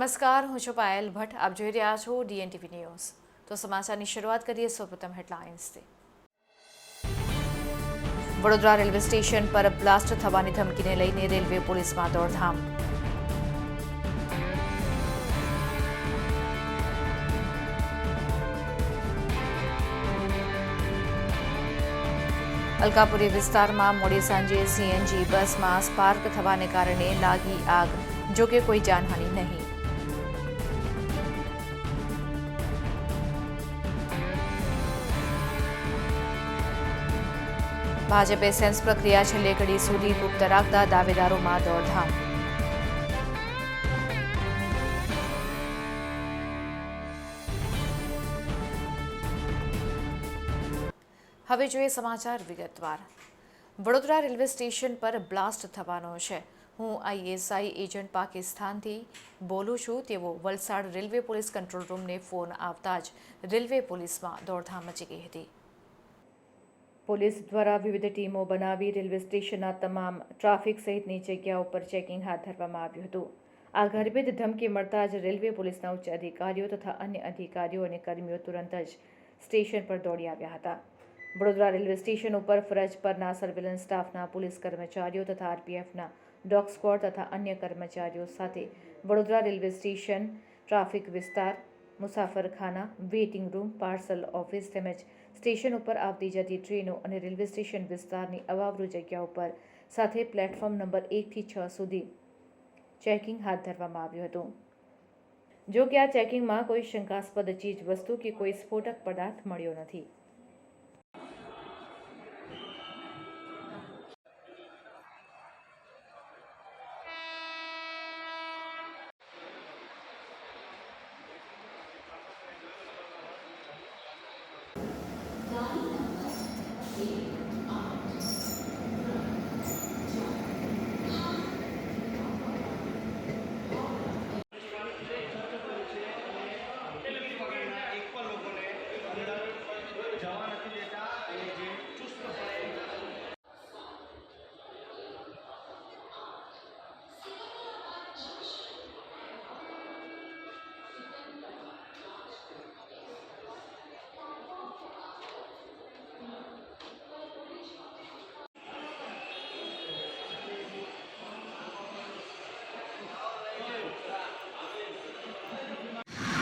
નમસ્કાર, હું છું પાયલ ભટ્ટ. આપ જોઈ રહ્યા છો DNTV ન્યૂઝ. તો સમાચારની શરૂઆત કરીએ સૌપ્રથમ હેડલાઇન્સથી. વડોદરા રેલવે સ્ટેશન પર બ્લાસ્ટ થવાની ધમકીને લઈને રેલવે પોલીસમાં દોડધામ. અલકાપુરી વિસ્તારમાં મોડી સાંજે CNG બસમાં સ્પાર્ક થવાને કારણે લાગી આગ, જોકે કોઈ જાનહાનિ નહીં. ભાજપે સેન્સ પ્રક્રિયા છેલ્લે ઘડી સુધી ગુપ્ત રાખતા દાવેદારોમાં દોડધામ. હવે જોઈએ સમાચાર વિગતવાર. વડોદરા રેલવે સ્ટેશન પર બ્લાસ્ટ થવાનો છે. હું ISI એજન્ટ પાકિસ્તાનથી બોલું છું તેવો વલસાડ રેલવે પોલીસ કંટ્રોલ રૂમને ફોન આવતા જ રેલવે પોલીસમાં દોડધામ મચી ગઈ હતી. પોલીસ દ્વારા વિવિધ ટીમો બનાવી રેલવે સ્ટેશનના તમામ ટ્રાફિક સહિતની જગ્યાઓ પર ચેકિંગ હાથ ધરવામાં આવ્યું હતું. આ ગર્ભિત ધમકી મળતા જ રેલવે પોલીસના ઉચ્ચ અધિકારીઓ તથા અન્ય અધિકારીઓ અને કર્મીઓ તુરંત જ સ્ટેશન પર દોડી આવ્યા હતા. વડોદરા રેલવે સ્ટેશન ઉપર ફરજ પરના સર્વેલન્સ સ્ટાફના પોલીસ કર્મચારીઓ તથા RPFના ડોગ સ્ક્વોડ તથા અન્ય કર્મચારીઓ સાથે વડોદરા રેલવે સ્ટેશન, ટ્રાફિક વિસ્તાર, મુસાફરખાના, વેઇટિંગ રૂમ, પાર્સલ ઓફિસ તેમજ સ્ટેશન ઉપર આવતી જતી ટ્રેનો અને રેલવે સ્ટેશન વિસ્તારની અવાવરૂ જગ્યાઓ પર સાથે પ્લેટફોર્મ નંબર 1 થી 6 સુધી ચેકિંગ હાથ ધરવામાં આવ્યું હતું. જો કે આ ચેકિંગમાં કોઈ શંકાસ્પદ ચીજ વસ્તુ કે કોઈ સ્ફોટક પદાર્થ મળ્યો નથી.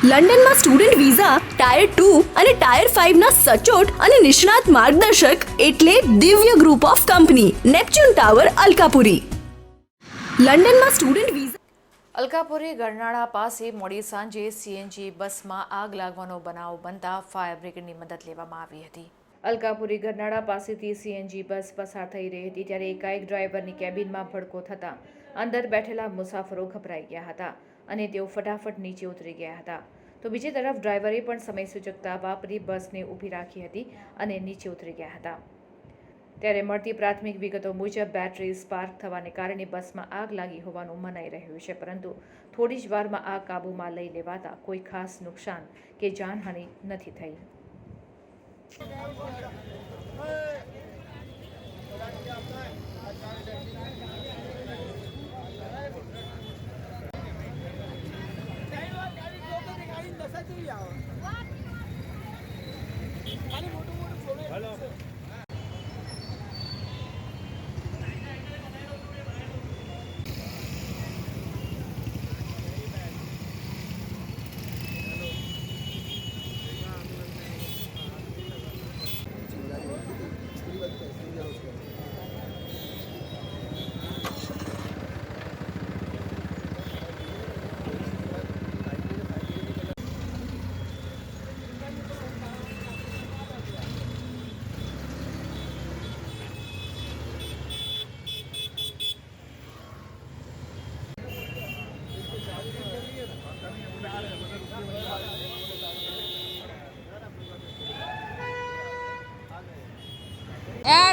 લંડનમાં સ્ટુડન્ટ વિઝા ટાયર 2 અને ટાયર 5 ના સચોટ અને નિષ્ણાત માર્ગદર્શક એટલે Divya group of company, Neptune tower, Alkapuri. લંડનમાં સ્ટુડન્ટ વિઝા. અલકાપુરી ગરનાળા પાસે મોડી સાંજે CNG બસમાં આગ લાગવાનો બનાવ બનતા ફાયર બ્રિગેડની મદદ લેવામાં આવી હતી. અલકાપુરી ગરનાળા પાસેથી CNG બસ પસાર થઈ રહી હતી ત્યારે એકાએક ડ્રાઈવરની કેબિનમાં ભડકો થતા અંદર બેઠેલા મુસાફરો ગભરાઈ ગયા હતા અને તેઓ ફટાફટ નીચે ઉતરી ગયા હતા. તો બીજી તરફ ડ્રાઈવરે પણ સમય સૂચકતા વાપરી બસને ઊભી રાખી હતી અને નીચે ઉતરી ગયા હતા. ત્યારે મળતી પ્રાથમિક વિગતો મુજબ બેટરી સ્પાર્ક થવાને કારણે બસમાં આગ લાગી હોવાનું મનાઈ રહ્યું છે, પરંતુ થોડી જ વારમાં આગ કાબૂમાં લઈ લેવાતા કોઈ ખાસ નુકસાન કે જાનહાનિ નથી થઈ.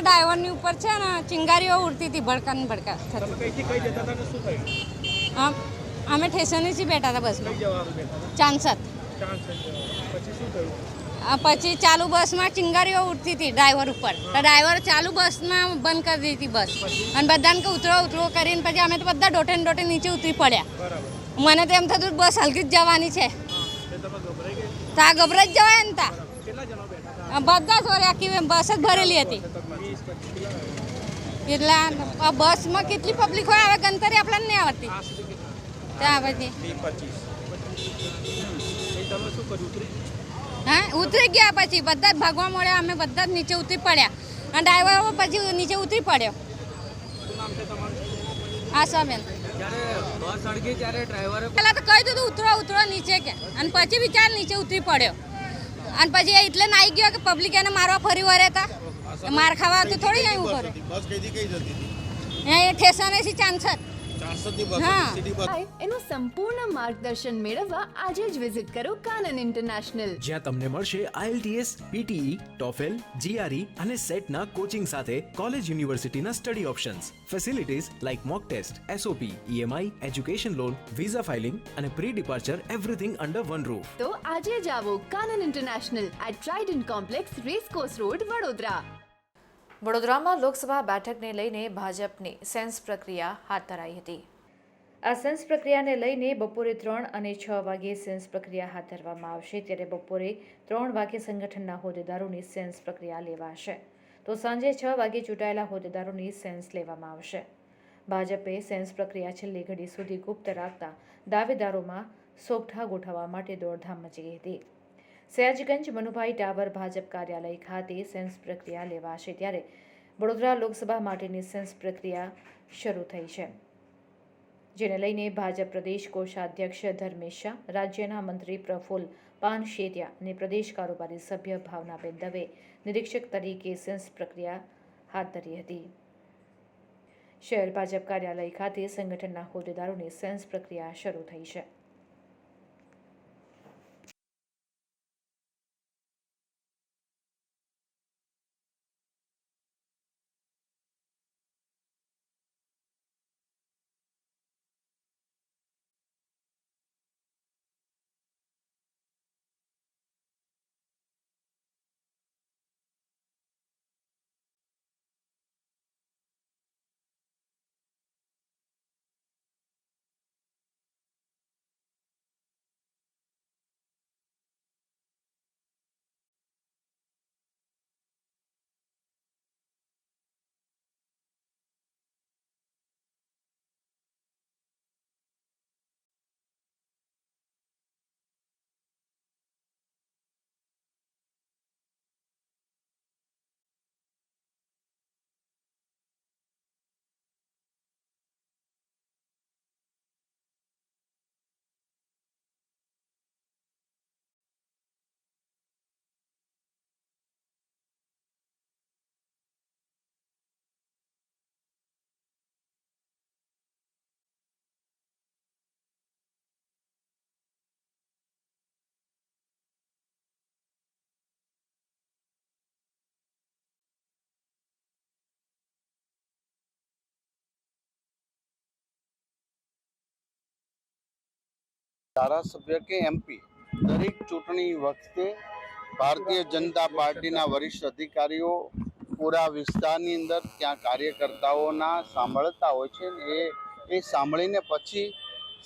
ડ્રાઈવરની ઉપર છે ને ચિંગારીઓ ઉડતી હતી, ભડકા અમે ઠેસનથી બેઠા હતા બસમાં, ચાંસદ. પછી ચાલુ બસમાં ચિંગારીઓ ઉડતી હતી ડ્રાઈવર ઉપર, તો ડ્રાઈવર ચાલુ બસમાં બંધ કરી દીધી બસ અને બધાને કે ઉતરો ઉતરો કરીને પછી અમે તો બધા ડોટે નીચે ઉતરી પડ્યા. મને તો એમ થતું બસ હલકી જ જવાની છે. તા ગભરાઈ જ જવાય ને તા. બધા સોરે આખી બસ જ ભરેલી હતી. એટલા બસમાં કેટલી પબ્લિક હોય હવે ગણતરી આપણને નહીં આવડતી. ત્યાં પછી હા ઉતરી ગયા પછી બધા જ ભાગવા મળ્યા. અમે બધા જ નીચે ઉતરી પડ્યા અને ડ્રાઈવર પછી નીચે ઉતરી પડ્યો. આશાબેન પહેલાં તો કહી દીધું ઉતરો નીચે કે, અને પછી બિચાર નીચે ઉતરી પડ્યો. અને પછી એટલે નાઈ ગયો કે પબ્લિક એને મારવા ફરી વળે હતા. માર ખાવા તો થોડી જાય ઉપર. એ ઠેસાનેથી ચાંસદ. હા એનું સંપૂર્ણ માર્ગદર્શન મેળવવા આજે જ વિઝિટ કરો કાનન ઇન્ટરનેશનલ, જ્યાં તમને મળશે IELTS, PTE, TOEFL, GRE અને સેટના કોચિંગ સાથે કોલેજ યુનિવર્સિટીના study options, facilities like mock test, SOP, EMI, education loan, visa filing અને pre departure everything under one roof. તો આજે જ આવો Kanan international at Trident complex, racecourse road, Vadodara. વડોદરામાં લોકસભા બેઠકને લઈને ભાજપની સેન્સ પ્રક્રિયા હાથ ધરાઈ હતી. આ સેન્સ પ્રક્રિયાને લઈને બપોરે 3 અને 6 વાગે સેન્સ પ્રક્રિયા હાથ ધરવામાં આવશે. ત્યારે બપોરે 3 વાગે સંગઠનના હોદ્દેદારોની સેન્સ પ્રક્રિયા લેવાશે, તો સાંજે 6 વાગે ચૂંટાયેલા હોદ્દેદારોની સેન્સ લેવામાં આવશે. ભાજપે સેન્સ પ્રક્રિયા છેલ્લી ઘડી સુધી ગુપ્ત રાખતા દાવેદારોમાં સોગઠા ગોઠવવા માટે દોડધામ મચી ગઈ હતી. સયાજગંજ મનુભાઈ ટાવર ભાજપ કાર્યાલય ખાતે સેન્સ પ્રક્રિયા લેવાશે. ત્યારે વડોદરા લોકસભા માટેની સેન્સ પ્રક્રિયા શરૂ થઈ છે, જેને લઈને ભાજપ પ્રદેશ કોષાધ્યક્ષ ધર્મેશ શાહ, રાજ્યના મંત્રી પ્રફુલ્લ પાનશેરિયા અને પ્રદેશ કારોબારી સભ્ય ભાવનાબેન દવે નિરીક્ષક તરીકે સેન્સ પ્રક્રિયા હાથ ધરી હતી. શહેર ભાજપ કાર્યાલય ખાતે સંગઠનના હોદ્દેદારોની સેન્સ પ્રક્રિયા શરૂ થઈ છે. ધારાસભ્ય કે MP દરેક ચૂંટણી વખતે ભારતીય જનતા પાર્ટીના વરિષ્ઠ અધિકારીઓ પૂરા વિસ્તારની અંદર ત્યાં કાર્યકર્તાઓના સાંભળતા હોય છે ને એ સાંભળીને પછી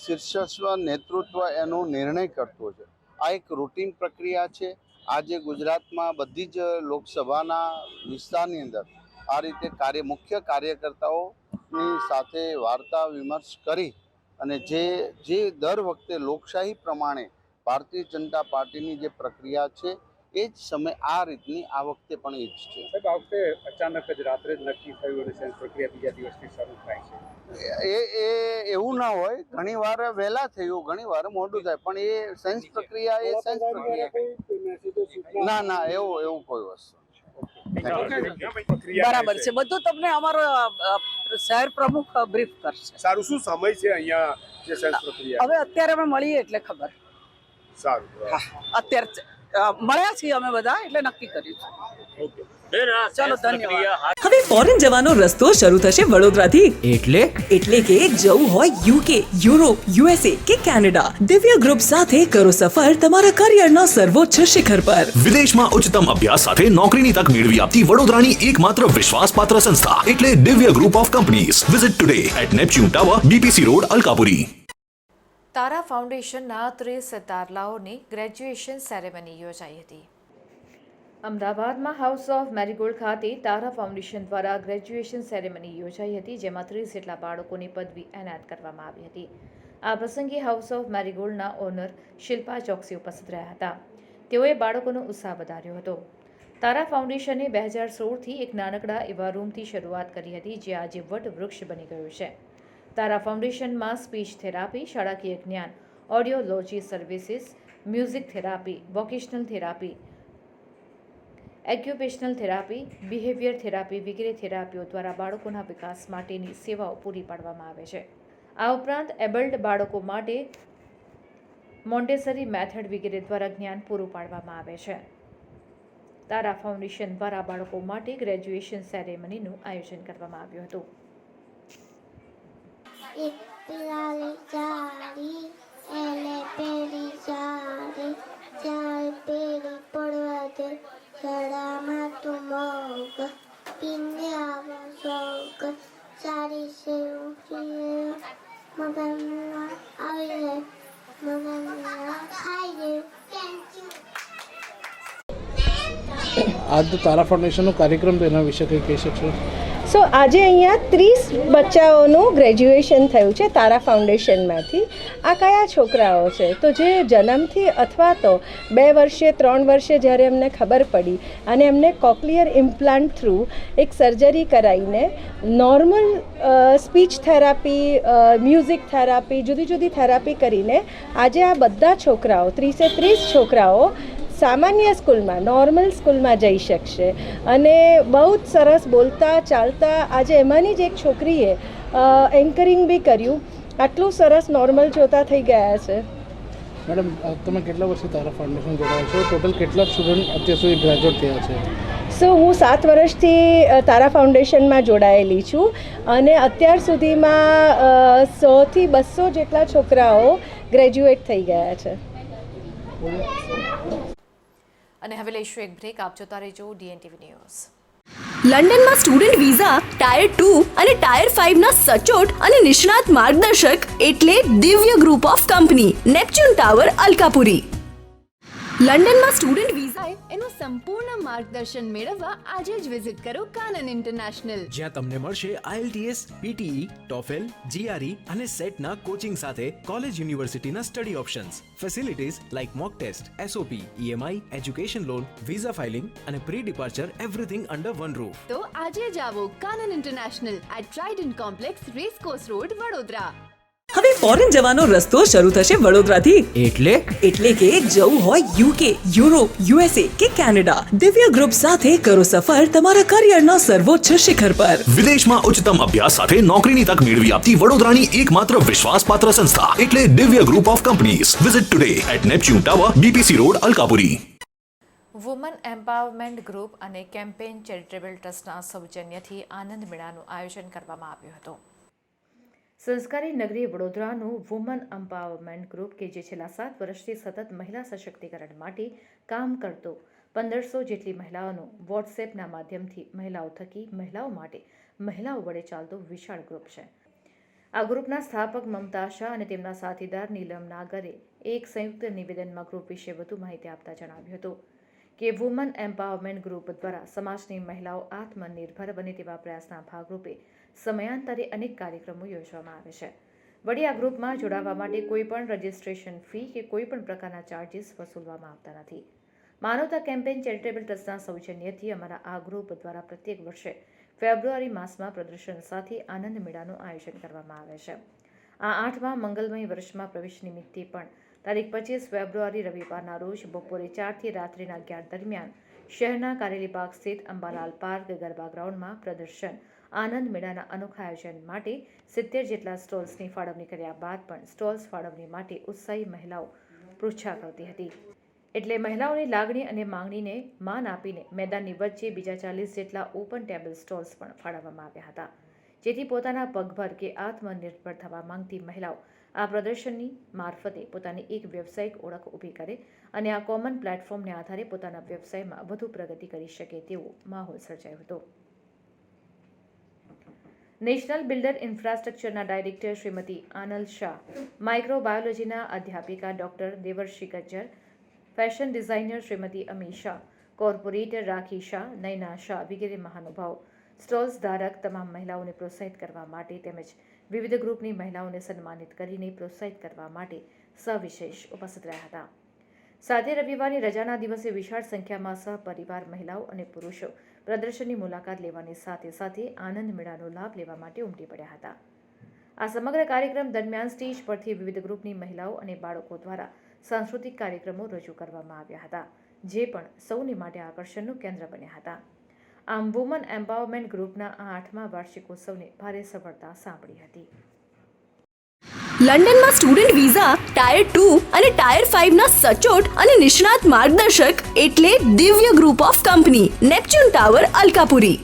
શીર્ષસ્વ નેતૃત્વ એનો નિર્ણય કરતો છે. આ એક રૂટીન પ્રક્રિયા છે. આજે ગુજરાતમાં બધી જ લોકસભાના વિસ્તારની અંદર આ રીતે મુખ્ય કાર્યકર્તાઓની સાથે વાર્તા વિમર્શ કરી અને જે દર વખતે લોકશાહી પ્રમાણે ભારતીય જનતા પાર્ટીની જે પ્રક્રિયા છે એ જ સમય આ રીતની આ વખતે પણ એ જ છે. સાહેબ, આ વખતે અચાનક જ રાત્રે જ નક્કી થયું અને સેન્સ પ્રક્રિયા બીજા દિવસથી શરૂ થાય છે. એ એવું ના હોય, ઘણી વાર વહેલા થયું, ઘણી વાર મોડું થાય, પણ એ સેન્સ પ્રક્રિયા એ સેન્સ પ્રક્રિયા ના એવું કોઈ વસ્તુ બરાબર છે. બધું તમને અમારો શહેર પ્રમુખ બ્રીફ કરશે. સારું, શું સમય છે અહીંયા જે સેન્સ પ્રક્રિયા? હવે અત્યારે અમે મળીએ એટલે ખબર. સારું, અત્યારે મળ્યા છીએ અમે બધા એટલે નક્કી કર્યું છે. ચલો, ધન્યવાદ. હવે ફોરેન જવાનો રસ્તો શરૂ થશે વડોદરાથી. એટલે કે જવું હોય UK, યુરોપ, USA કે કેનેડા, દિવ્ય ગ્રુપ સાથે કરો સફર તમારા કરિયરના સર્વોચ્ચ શિખર પર. વિદેશમાં ઉચ્ચતમ અભ્યાસ સાથે નોકરીની તક મેળવી આપતી વડોદરાની એકમાત્ર વિશ્વાસપાત્ર સંસ્થા એટલે Divya group of companies. Visit today at Neptune tower, BPC road, Alkapuri. તારા ફાઉન્ડેશનના 30 તારલાઓની ગ્રેજ્યુએશન સેરેમની યોજાઈ હતી. અમદાવાદમાં હાઉસ ઓફ મેરીગોલ્ડ ખાતે તારા ફાઉન્ડેશન દ્વારા ગ્રેજ્યુએશન સેરેમની યોજાઈ હતી, જેમાં 30 જેટલા બાળકોને પદવી એનાયત કરવામાં આવી હતી. આ પ્રસંગે હાઉસ ઓફ મેરીગોલ્ડના ઓનર શિલ્પા ચોકસી ઉપસ્થિત રહ્યા હતા. તેઓએ બાળકોનો ઉત્સાહ વધાર્યો હતો. તારા ફાઉન્ડેશને 2016થી એક નાનકડા એવા રૂમથી શરૂઆત કરી હતી, જે આજે વટ વૃક્ષ બની ગયું છે. તારા ફાઉન્ડેશનમાં સ્પીચ થેરાપી, શાળાકીય જ્ઞાન, audiology services, music therapy, vocational therapy, occupational therapy, behaviour therapy વગેરે થેરાપીઓ દ્વારા બાળકોના વિકાસ માટેની સેવાઓ પૂરી પાડવામાં આવે છે. આ ઉપરાંત એબલ્ડ બાળકો માટે મોન્ટેસરી મેથડ વગેરે દ્વારા જ્ઞાન પૂરું પાડવામાં આવે છે. તારા ફાઉન્ડેશન દ્વારા બાળકો માટે ગ્રેજ્યુએશન સેરેમનીનું આયોજન કરવામાં આવ્યું હતું. आज तो तारा फाउंडेशनનો કાર્યક્રમ તો એના વિશે કંઈ કહી શકશો? સો આજે અહીંયા 30 બચ્ચાઓનું ગ્રેજ્યુએશન થયું છે તારા ફાઉન્ડેશનમાંથી. આ કયા છોકરાઓ છે? તો જે જન્મથી અથવા તો 2 વર્ષે 3 વર્ષે જ્યારે એમને ખબર પડી અને એમને કોક્લિયર ઇમ્પ્લાન્ટ થ્રુ એક સર્જરી કરાવીને normal speech therapy, music therapy, જુદી જુદી થેરાપી કરીને આજે આ બધા છોકરાઓ 30 છોકરાઓ સામાન્ય સ્કૂલમાં, નોર્મલ સ્કૂલમાં જઈ શકશે. અને બહુ જ સરસ બોલતા ચાલતા આજે એમાંની જ એક છોકરીએ એન્કરિંગ બી કર્યું. આટલું સરસ નોર્મલ જોતા થઈ ગયા છે. મેડમ, તમે કેટલા વર્ષથી તારા ફાઉન્ડેશન જોડાયા છો? ટોટલ કેટલા સ્ટુડન્ટ અત્યાર સુધી ગ્રેજ્યુએટ થયા છે? સો હું 7 વર્ષથી તારા ફાઉન્ડેશનમાં જોડાયેલી છું અને અત્યાર સુધીમાં 100 થી 200 જેટલા છોકરાઓ ગ્રેજ્યુએટ થઈ ગયા છે. અને હવે લઈશું એક બ્રેક. આપ જોતા રહેજો DNTV ન્યૂઝ. લંડનમાં સ્ટુડન્ટ વિઝા, ટાયર 2 અને ટાયર 5 ના સચોટ અને નિષ્ણાત માર્ગદર્શક એટલે Divya group of company, Neptune tower, Alkapuri. લંડનમાં સ્ટુડન્ટ વિઝા એનું સંપૂર્ણ માર્ગદર્શન મેળવવા આજે જ વિઝિટ કરો કાનન ઇન્ટરનેશનલ, જ્યાં તમને મળશે IELTS, PTE, TOEFL, GRE અને સેટના કોચિંગ સાથે કોલેજ યુનિવર્સિટીના study options, facilities like mock test, SOP, EMI, education loan, visa filing અને pre departure everything under one roof. તો આજે જ આવો Kanan international at Trident complex, racecourse road, Vadodara. હવે ફોરેન જવાનો રસ્તો શરૂ થશે વડોદરાથી. એટલે કે જવું હોય UK, યુરોપ, USA કે કેનેડા, દિવ્ય ગ્રુપ સાથે કરો સફર તમારા કરિયરના સર્વોચ્ચ શિખર પર. વિદેશમાં ઉચ્ચતમ અભ્યાસ સાથે નોકરીની તક મેળવી આપતી વડોદરાની એકમાત્ર વિશ્વાસપાત્ર સંસ્થા એટલે Divya group of companies. Visit today at Neptune tower, BPC road, Alkapuri. Woman empowerment group અને કેમ્પેન ચેરિટેબલ ટ્રસ્ટના સૌજન્યથી આનંદ મેળાનું આયોજન કરવામાં આવ્યું હતું. સંસ્કારી નગરી વડોદરાનું વુમન એમ્પાવરમેન્ટ ગ્રુપ કે જે છેલ્લા 7 વર્ષથી સતત મહિલા સશક્તિકરણ માટે કામ કરતો 1500 જેટલી મહિલાઓનું વોટ્સએપના માધ્યમથી મહિલાઓ થકી મહિલાઓ માટે મહિલાઓ વડે ચાલતો વિશાળ ગ્રુપ છે. આ ગ્રુપના સ્થાપક મમતા શાહ અને તેમના સાથીદાર નીલમ નાગરે એક સંયુક્ત નિવેદનમાં ગ્રુપ વિશે વધુ માહિતી આપતા જણાવ્યું હતું કે વુમન એમ્પાવરમેન્ટ ગ્રુપ દ્વારા સમાજની મહિલાઓ આત્મનિર્ભર બને તેવા પ્રયાસના ભાગરૂપે સમયાંતરે અનેક કાર્યક્રમો યોજવામાં આવે છે. વળી આ ગ્રુપમાં જોડાવા માટે કોઈ પણ રજિસ્ટ્રેશન ફી કે કોઈ પણ પ્રકારના ચાર્જીસ વસૂલવામાં આવતા નથી. માનવતા કેમ્પેન ચેરિટેબલ ટ્રસ્ટના સૌજન્યથી અમારા આ ગ્રુપ દ્વારા પ્રત્યેક વર્ષે ફેબ્રુઆરી માસમાં પ્રદર્શન સાથે આનંદ મેળાનું આયોજન કરવામાં આવે છે. આ 8મા મંગલમય વર્ષમાં પ્રવેશ નિમિત્તે પણ તારીખ 25 ફેબ્રુઆરી રવિવારના રોજ બપોરે 4 થી રાત્રિના 11 દરમિયાન શહેરના કારેલીબાગ સ્થિત અંબાલાલ પાર્ક ગરબા ગ્રાઉન્ડમાં પ્રદર્શન આનંદ મેળાના અનોખા આયોજન માટે 70 જેટલા સ્ટોલ્સની ફાળવણી કર્યા બાદ પણ સ્ટોલ્સ ફાળવણી માટે ઉત્સાહી મહિલાઓ પૃચ્છા કરતી હતી. એટલે મહિલાઓની લાગણી અને માંગણીને માન આપીને મેદાનની વચ્ચે બીજા 40 જેટલા ઓપન ટેબલ સ્ટોલ્સ પણ ફાળવવામાં આવ્યા હતા, જેથી પોતાના પગભર કે આત્મનિર્ભર થવા માંગતી મહિલાઓ આ પ્રદર્શનની મારફતે પોતાની એક વ્યવસાયિક ઓળખ ઊભી કરે અને આ કોમન પ્લેટફોર્મને આધારે પોતાના વ્યવસાયમાં વધુ પ્રગતિ કરી શકે તેવો માહોલ સર્જાયો હતો. નેશનલ બિલ્ડર ઇન્ફ્રાસ્ટ્રક્ચરના ડાયરેક્ટર શ્રીમતી આનલ શાહ, માઇક્રોબાયોલોજીના અધ્યાપિકા doctor Devarshi Gajjar, fashion designer Shrimati Ami Shah, corporator Rakhi Shah, Nayana Shah વગેરે મહાનુભાવો સ્ટોલ્સ ધારક તમામ મહિલાઓને પ્રોત્સાહિત કરવા માટે તેમજ વિવિધ ગ્રુપની મહિલાઓને સન્માનિત કરીને પ્રોત્સાહિત કરવા માટે સવિશેષ ઉપસ્થિત રહ્યા હતા. સાથે રવિવારની રજાના દિવસે વિશાળ સંખ્યામાં સહપરિવાર મહિલાઓ અને પુરુષો પ્રદર્શનની મુલાકાત લેવાની સાથે સાથે આનંદ મેળાનો લાભ લેવા માટે ઉમટી પડ્યા હતા. આ સમગ્ર કાર્યક્રમ દરમિયાન સ્ટેજ પરથી વિવિધ ગ્રુપની મહિલાઓ અને બાળકો દ્વારા સાંસ્કૃતિક કાર્યક્રમો રજૂ કરવામાં આવ્યા હતા, જે પણ સૌની માટે આકર્ષણનું કેન્દ્ર બન્યા હતા. આમ વુમન એમ્પાવરમેન્ટ ગ્રુપના આ 8મા વાર્ષિકોત્સવને ભારે સફળતા સાંપડી હતી. લંડનમાં સ્ટુડન્ટ વિઝા ટાયર 2 અને ટાયર 5 ના સચોટ અને નિષ્ણાત માર્ગદર્શક એટલે Divya group of company, Neptune tower, Alkapuri.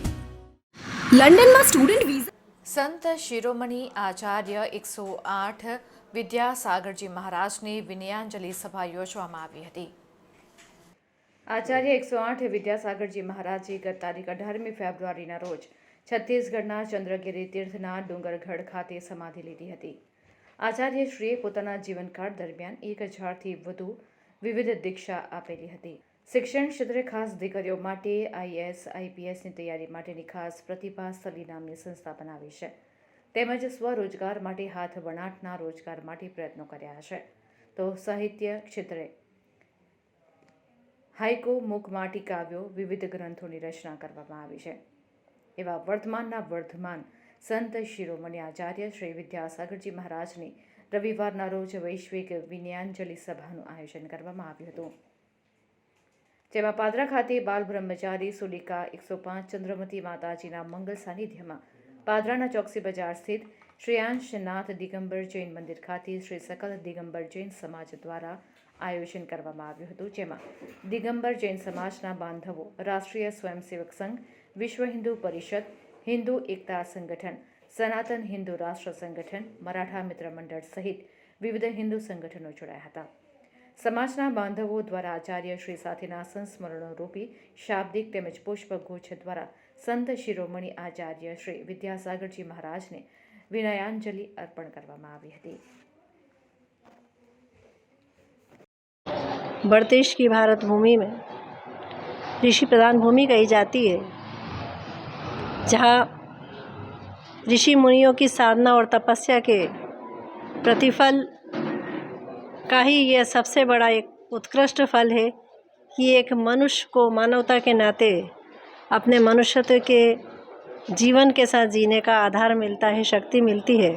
લંડનમાં સ્ટુડન્ટ વિઝા. સંત શિરોમણી આચાર્ય 108 વિદ્યાસાગરજી મહારાજની વિનયાંજલિ સભા યોજવામાં આવી હતી. આચાર્ય 108 વિદ્યાસાગરજી મહારાજે ગત તારીખ 18મી ફેબ્રુઆરીના રોજ છત્તીસગઢના ચંદ્રગિરી તીર્થના ડુંગરગઢ ખાતે સમાધિ લીધી હતી. આચાર્યશ્રીએ પોતાના જીવનકાળ દરમિયાન 1000થી વધુ વિવિધ દીક્ષા આપેલી હતી. શિક્ષણ ક્ષેત્રે ખાસ દીકરીઓ માટે IAS, IPSની તૈયારી માટેની ખાસ પ્રતિભા સ્થલી નામની સંસ્થા બનાવી છે. તેમજ સ્વરોજગાર માટે હાથ વણાટના રોજગાર માટે પ્રયત્નો કર્યા છે. તો સાહિત્ય ક્ષેત્રે હાઇકો, મૂકમાટી કાવ્યો, વિવિધ ગ્રંથોની રચના કરવામાં આવી છે. એવા વર્તમાનના વર્ધમાન સંત શિરોમણી આચાર્ય શ્રી વિદ્યાસાગરજી મહારાજની રવિવારના રોજ વૈશ્વિક વિનયાંજલિ સભાનું આયોજન કરવામાં આવ્યું હતું. જેમાં પાદરા ખાતે બાલ બ્રહ્મચારી સુલિકા 105 ચંદ્રમતી માતાજીના મંગલ સાનિધ્યમાં પાદરાના ચોકસી બજાર સ્થિત શ્રેયાંશનાથ દિગંબર જૈન મંદિર ખાતે શ્રી સકલ દિગંબર જૈન સમાજ દ્વારા આયોજન કરવામાં આવ્યું હતું. જેમાં દિગંબર જૈન સમાજના બાંધવો, રાષ્ટ્રીય સ્વયંસેવક સંઘ, વિશ્વ હિન્દુ પરિષદ, હિન્દુ એકતા સંગઠન, સનાતન હિન્દુ રાષ્ટ્ર સંગઠન, મરાઠા મિત્ર મંડળ સહિત વિવિધ હિન્દુ સંગઠનો જોડાયા હતા. સમાજના બાંધવો દ્વારા આચાર્ય શ્રી સાથેના સંસ્મરણો રૂપી શાબ્દિક તેમજ પુષ્પગુચ્છ દ્વારા સંત શિરોમણી આચાર્ય શ્રી વિદ્યાસાગરજી મહારાજને વિનયાંજલિ અર્પણ કરવામાં આવી હતી. बढ़देश की भारत भूमि में ऋषि प्रधान भूमि कही जाती है, जहाँ ऋषि मुनियों की साधना और तपस्या के प्रतिफल का ही यह सबसे बड़ा एक उत्कृष्ट फल है कि एक मनुष्य को मानवता के नाते अपने मनुष्यत्व के जीवन के साथ जीने का आधार मिलता है, शक्ति मिलती है,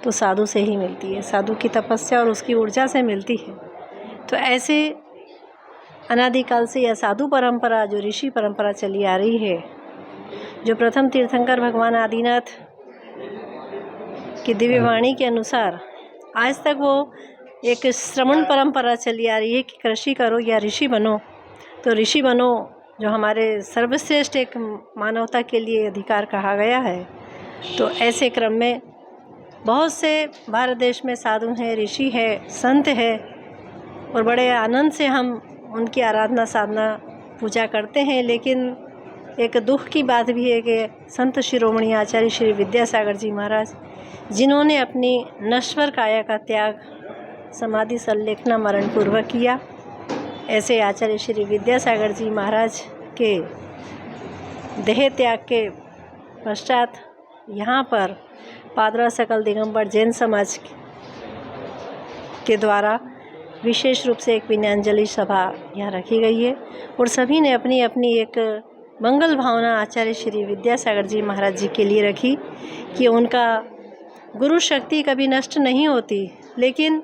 तो साधु से ही मिलती है. साधु की तपस्या और उसकी ऊर्जा से मिलती है. तो ऐसे अनादिकाल से यह साधु परंपरा, जो ऋषि परंपरा चली आ रही है, जो प्रथम तीर्थंकर भगवान आदिनाथ की दिव्य वाणी के अनुसार आज तक वो एक श्रवण परंपरा चली आ रही है कि कृषि करो या ऋषि बनो. तो ऋषि बनो जो हमारे सर्वश्रेष्ठ एक मानवता के लिए अधिकार कहा गया है. तो ऐसे क्रम में बहुत से भारत देश में साधु हैं, ऋषि है, संत है, और बड़े आनंद से हम उनकी आराधना साधना पूजा करते हैं. लेकिन एक दुख की बात भी है कि संत शिरोमणि आचार्य श्री विद्यासागर जी महाराज, जिन्होंने अपनी नश्वर काया का त्याग समाधि संलेखना मरण पूर्वक किया, ऐसे आचार्य श्री विद्यासागर जी महाराज के देह त्याग के पश्चात यहाँ पर पादरा सकल दिगंबर जैन समाज के द्वारा विशेष रूप से एक विनयांजलि सभा यहाँ रखी गई है. और सभी ने अपनी अपनी एक मंगल भावना आचार्य श्री विद्यासागर जी महाराज जी के लिए रखी कि उनका गुरु शक्ति कभी नष्ट नहीं होती, लेकिन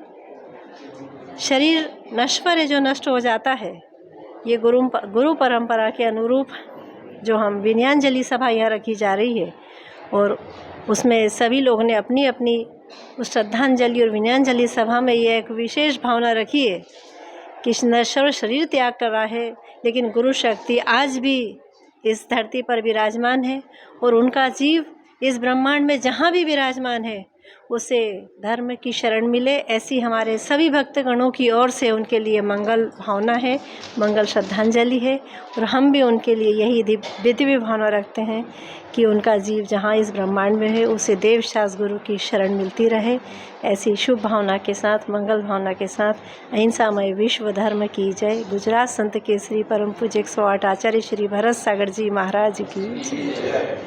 शरीर नश्वर है जो नष्ट हो जाता है. ये गुरु परंपरा के अनुरूप जो हम विनयांजलि सभा यहाँ रखी जा रही है, और उसमें सभी लोगों ने अपनी अपनी उस श्रद्धांजलि और विनयांजलि सभा में ये एक विशेष भावना रखी है कि नश्वर शरीर त्याग कर रहा है, लेकिन गुरु शक्ति आज भी इस धरती पर विराजमान है, और उनका जीव इस ब्रह्मांड में जहाँ भी विराजमान है उसे धर्म की शरण मिले, ऐसी हमारे सभी भक्तगणों की ओर से उनके लिए मंगल भावना है, मंगल श्रद्धांजलि है। और हम भी उनके लिए यही दिव्य भावना रखते हैं कि उनका जीव जहाँ इस ब्रह्मांड में है उसे देव शास्त्र गुरु की शरण मिलती रहे। ऐसी शुभ भावना के साथ, मंगल भावना के साथ अहिंसामय विश्व धर्म की जय। गुजरात संत केसरी परम पूज्य 108 आचार्य श्री भरत सागर जी महाराज की जय।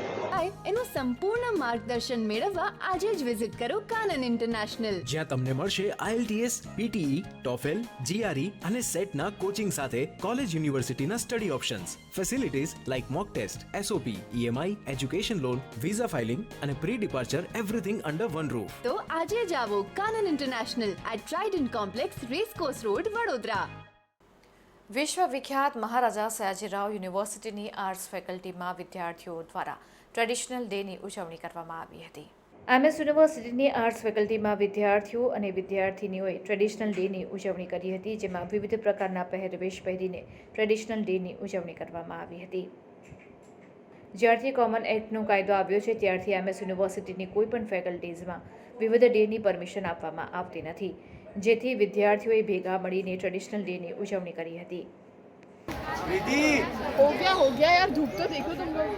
એનું સંપૂર્ણ માર્ગદર્શન મેળવવા આજે જ વિઝિટ કરો કાનન ઇન્ટરનેશનલ, જ્યાં તમને મળશે IELTS, PTE, TOEFL, GRE અને સેટના કોચિંગ સાથે કોલેજ યુનિવર્સિટીના study options, facilities like mock test, SOP, EMI, education loan, visa filing અને pre departure everything under one roof. તો આજે જ આવો Kanan international at Trident complex, racecourse road, Vadodara. વિશ્વવિખ્યાત મહારાજા સયાજીરાવ યુનિવર્સિટીની આર્ટ્સ ફેકલ્ટીમાં વિદ્યાર્થીઓ દ્વારા ટ્રેડિશનલ ડેની ઉજવણી કરવામાં આવી હતી. MS યુનિવર્સિટીની આર્ટ્સ ફેકલ્ટીમાં વિદ્યાર્થીઓ અને વિદ્યાર્થીનીઓએ ટ્રેડિશનલ ડેની ઉજવણી કરી હતી, જેમાં વિવિધ પ્રકારના પહેરવેશ પહેરીને ટ્રેડિશનલ ડેની ઉજવણી કરવામાં આવી હતી. જ્યારથી કોમન એક્ટનો કાયદો આવ્યો છે ત્યારથી MS યુનિવર્સિટીની કોઈપણ ફેકલ્ટીઝમાં વિવિધ ડેની પરમિશન આપવામાં આવતી નથી, જેથી વિદ્યાર્થીઓએ ભેગા મળીને ટ્રેડિશનલ ડેની ઉજવણી કરી હતી. हो गया यार, धूप तो देखो तुम लोग.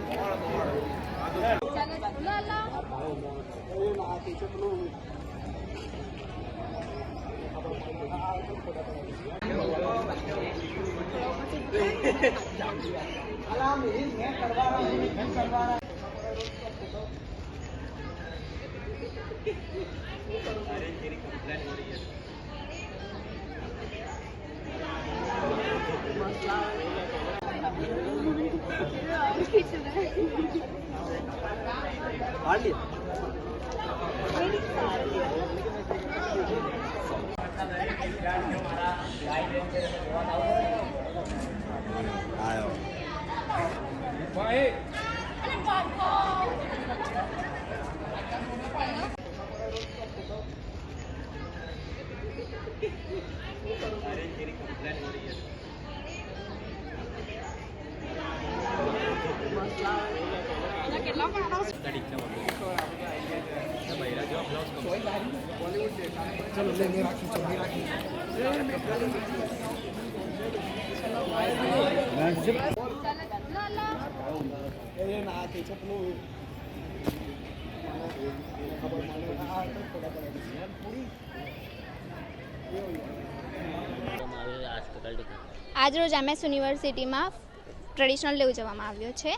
આજરોજ MS યુનિવર્સિટીમાં ટ્રેડિશનલ ડે ઉજવવામાં આવ્યો છે,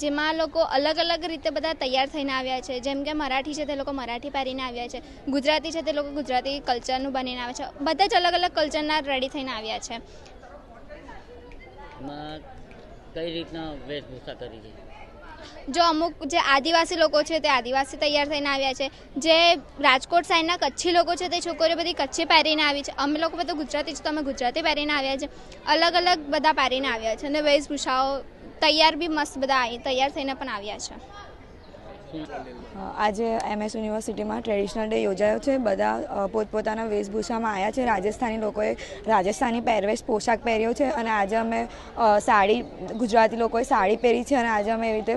જેમાં લોકો અલગ અલગ રીતે બધા તૈયાર થઈને આવ્યા છે. જેમ કે મરાઠી છે તે લોકો મરાઠી પહેરીને આવ્યા છે, ગુજરાતી છે તે લોકો ગુજરાતી કલ્ચરનું બનીને આવ્યા છે. બધા જ અલગ અલગ કલ્ચરના રેડી થઈને આવ્યા છે. કઈ રીતના વેશભૂષા કરી છે? જો અમુક જે આદિવાસી લોકો છે તે આદિવાસી તૈયાર થઈને આવ્યા છે, જે રાજકોટ સાઈડના કચ્છી લોકો છે તે છોકરીઓ બધી કચ્છી પહેરીને આવી છે. અમે લોકો બધા ગુજરાતી છે તો અમે ગુજરાતી પહેરીને આવ્યા છે. અલગ અલગ બધા પહેરીને આવ્યા છે અને વેશભૂષાઓ તૈયાર બી મસ્ત બધા તૈયાર થઈને પણ આવ્યા છે. આજે MS યુનિવર્સિટીમાં ટ્રેડિશનલ ડે યોજાયો છે. બધા પોતપોતાના વેશભૂષામાં આવ્યા છે. રાજસ્થાની લોકોએ રાજસ્થાની પહેરવેશ પોશાક પહેર્યો છે અને આજે અમે સાડી, ગુજરાતી લોકોએ સાડી પહેરી છે અને આજે અમે એવી રીતે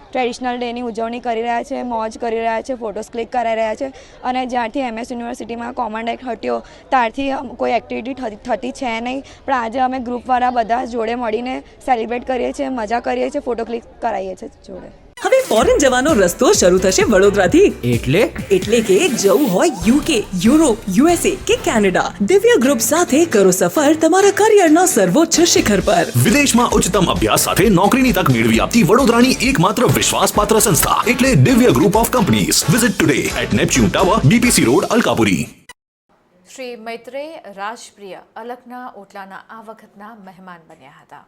ટ્રેડિશનલ ડેની ઉજવણી કરી રહ્યા છે, મોજ કરી રહ્યા છે, ફોટોસ ક્લિક કરાવી રહ્યા છે. અને જ્યારથી MS યુનિવર્સિટીમાં કોમન એક્ટ હટ્યો ત્યારથી કોઈ એક્ટિવિટી થતી છે નહીં, પણ આજે અમે ગ્રુપવાળા બધા જોડે મળીને સેલિબ્રેટ કરીએ છીએ, મજા કરીએ છીએ, ફોટો ક્લિક કરાવીએ છીએ જોડે. હવે ફોરેન જવાનો રસ્તો શરૂ થશે વડોદરાથી. એટલે કે જવું હોય UK, યુરોપ, USA કે કેનેડા, દિવ્ય ગ્રુપ સાથે કરો સફર તમારા કરિયરના સર્વોચ્ચ શિખર પર. વિદેશમાં ઉચ્ચતમ અભ્યાસ સાથે નોકરીની તક મેળવી આપતી વડોદરાની એકમાત્ર વિશ્વાસપાત્ર સંસ્થા એટલે Divya group of companies. Visit today at Neptune tower, BPC road, Alkapuri. Shri Maitreya Rajpriya અલકના ઓટલાના આ વખતના મહેમાન બન્યા હતા.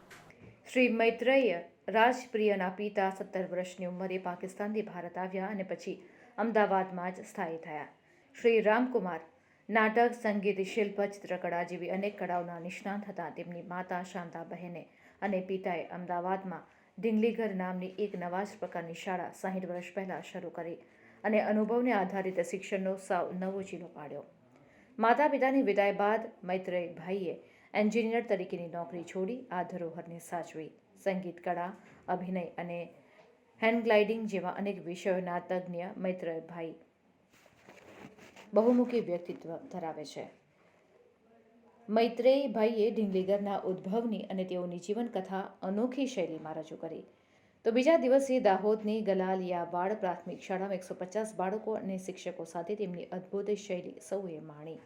શ્રી મૈત્રેય રાજપ્રિયના પિતા 17 વર્ષની ઉંમરે પાકિસ્તાનથી ભારત આવ્યા અને પછી અમદાવાદમાં જ સ્થાયી થયા. શ્રી રામકુમાર નાટક, સંગીત, શિલ્પ, ચિત્રકળા જેવી અનેક કળાઓના નિષ્ણાત હતા. તેમની માતા શાંતાબહેને અને પિતાએ અમદાવાદમાં ઢીંગલીઘર નામની એક નવા જ પ્રકારની શાળા 60 વર્ષ પહેલાં શરૂ કરી અને અનુભવને આધારિત શિક્ષણનો સાવ નવો ચીલો પાડ્યો. માતા પિતાની વિદાય બાદ મૈત્રેય ભાઈએ એન્જિનિયર તરીકેની નોકરી છોડી આ ધરોહરને સાચવી. સંગીત, કળા, અભિનય અને હેન્ડ ગ્લાઇડિંગ જેવા અનેક વિષયોના તજ્ઞ મૈત્રેયભાઈ બહુમુખી વ્યક્તિત્વ ધરાવે છે. મૈત્રેયભાઈએ ઢીંગલીગરના ઉદ્ભવની અને તેઓની જીવનકથા અનોખી શૈલીમાં રજૂ કરી. તો બીજા દિવસે દાહોદની ગલાલિયાવાડ પ્રાથમિક શાળામાં 150 બાળકો અને શિક્ષકો સાથે તેમની અદ્ભુત શૈલી સૌએ માણી.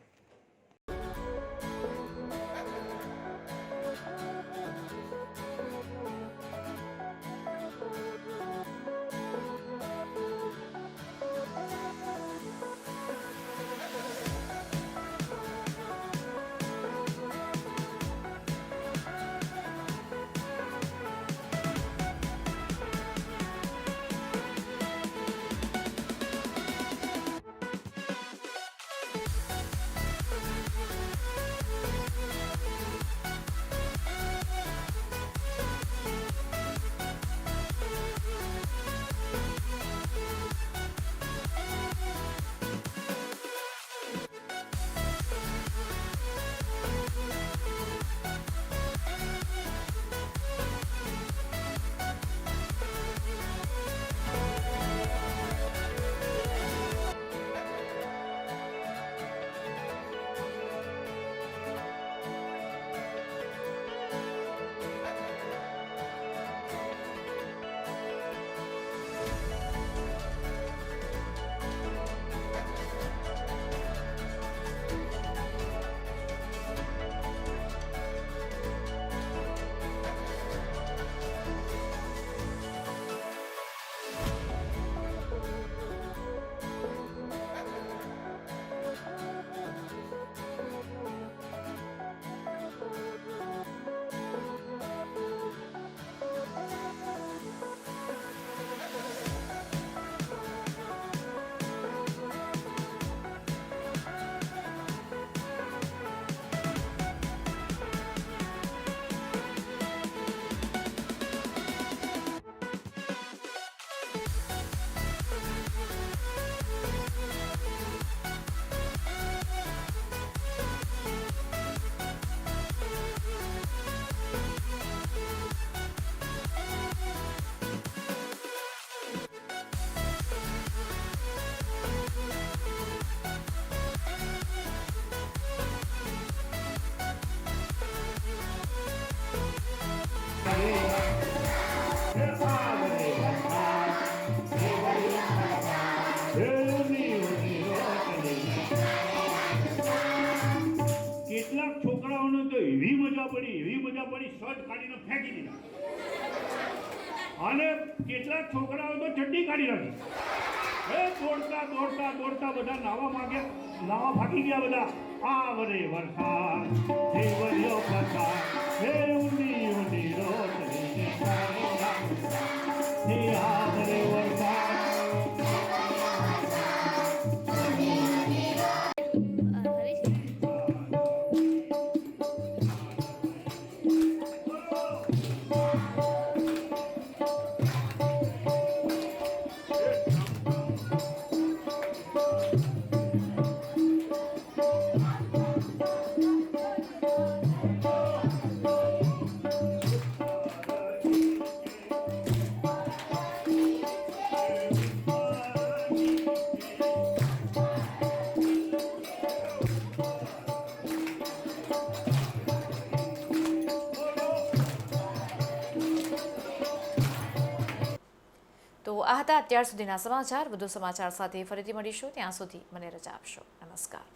કેટલાક છોકરાઓને તો એવી મજા પડી શર્ટ કાઢીને ફેંકી દીધા અને કેટલાક છોકરાઓ તો ચડ્ડી કાઢી નાખી. દોડતા બધા નાવા ભાગી ગયા બધા. આવરે વરસાદ દેવરિયો પ્રસાદ હે ઊંડી ઊંડી રોટલી હે આવરે વરસાદ. તો આ હતા અત્યાર સુધીના સમાચાર. વધુ સમાચાર સાથે ફરીથી મળીશું. ત્યાં સુધી મને રજા આપશો. નમસ્કાર.